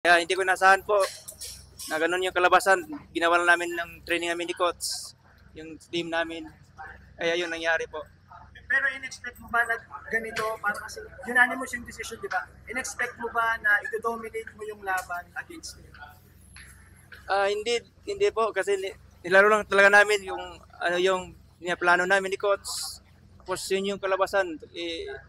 Kaya hindi ko inasahan po na ganun yung kalabasan. Ginawa lang namin ng training namin ni coach, yung team namin. Kaya yun nangyari po. Pero in-expect mo ba na ganito? Para kasi unanimous yung decision, di ba? In-expect mo ba na i-dominate mo yung laban against him? Hindi po kasi nilaro lang talaga namin yung yung plano namin ni coach. Tapos yun yung kalabasan,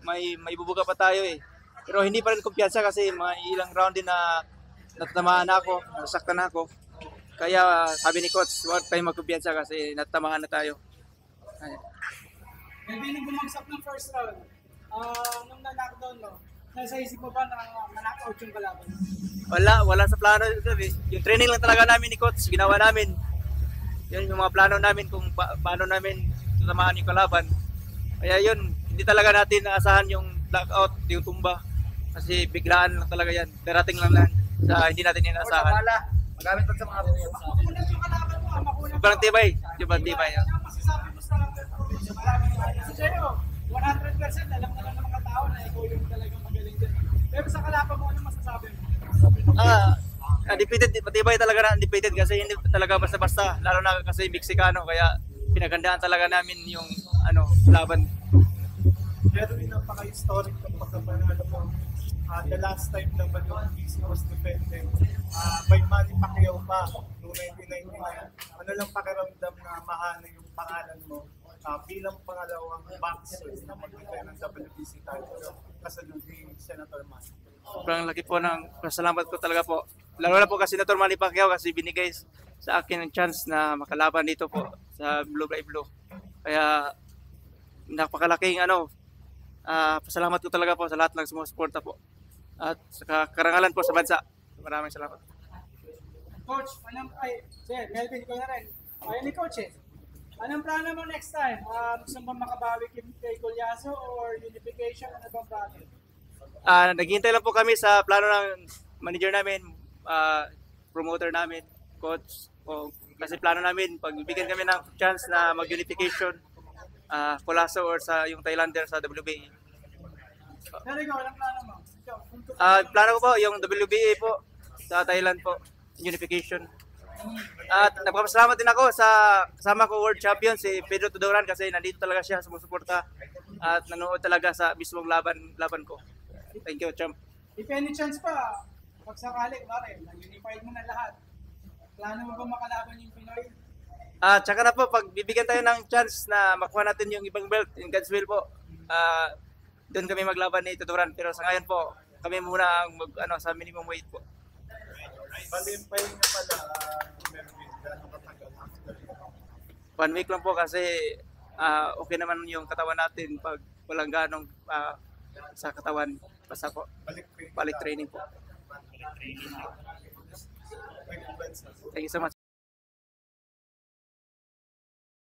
may bubuga pa tayo eh. Pero hindi pa rin kumpiyansa kasi may ilang round din na natatamaan na ako, nasaktan na ako. Kaya sabi ni coach, huwag tayong magkumpiyansa kasi natatamaan na tayo. Hindi nung bumagsak ng first round, nung na-knockdown mo, nasa isip mo ba na ma-knockout yung kalaban? Wala sa plano. Yung training lang talaga namin ni coach, ginawa namin. Yun yung mga plano namin kung paano namin tatamaan yung kalaban. Kaya yun, hindi talaga natin naasahan yung blackout, yung tumba. Kasi biglaan lang talaga yan. Darating lang sa hindi natin inaasahan. Magamit pa sa mga Makulat yung kalaban mo, makulat. Sobrang tibay. Sobrang tibay. Ano ang masasabi mo sa kalaban mo? Kasi sa'yo, 100% alam na lang ng mga tao na ikaw yung talagang magaling din. Pero sa kalaban mo, ano masasabi mo? Undefeated, matibay talaga na undefeated kasi hindi talaga basta-basta. Lalo na kasi Mexicano, kaya pinagandaan talaga namin yung laban. Pero yung napaka-historic ng pagkapanalo mo. The last time naman yung PC was defended by Manny Pacquiao pa noong 1999. Ano lang pakiramdam na mahana yung pangalan mo bilang pangalawang boxer na mag-defend ng WBC title kasunod ni Senator Manny? Sobrang laki po ng pasalamat ko talaga po. Lalo na po kasi Senator Manny Pacquiao kasi binigay sa akin ng chance na makalaban dito po sa Blue by Blue. Kaya napakalaking pasalamat ko talaga po sa lahat ng sumusuporta po. At sa karangalan po sa bansa. Maraming salamat. Coach, Melvin ko na rin. Ayun ni Coach eh. Anong plano mo next time? Gusto mo makabawi kay Goliasso or unification? Ano bang plano? Naghihintay lang po kami sa plano ng manager namin, promoter namin, coach. Kasi plano namin, pagbibigyan kami ng chance na mag-unification, Goliasso or sa yung Thailander sa WBA. Pero ikaw, anong plano mo? Plano ko po yung WBA po sa Thailand po, unification. At nagpapasalamat din ako sa kasama ko world champion si Pedro Tudoran kasi nandito talaga siya sumusuporta at nanood talaga sa mismong laban ko. Thank you, champ. If any chance pa, pag sakali, na-unified mo na lahat, plano mo ba makalaban yung Pinoy? Tsaka na po, pag bibigyan tayo ng chance na makuha natin yung ibang belt in God's will po, doon kami maglaban ni Tudoran. Pero sa ngayon po, kami muna ang sa minimum weight po. Balimpay nga pala, Melvin, gano'ng katagal after 1 week lang po kasi okay naman yung katawan natin pag walang ganong sa katawan. Basta po, balik training po. Thank you so much.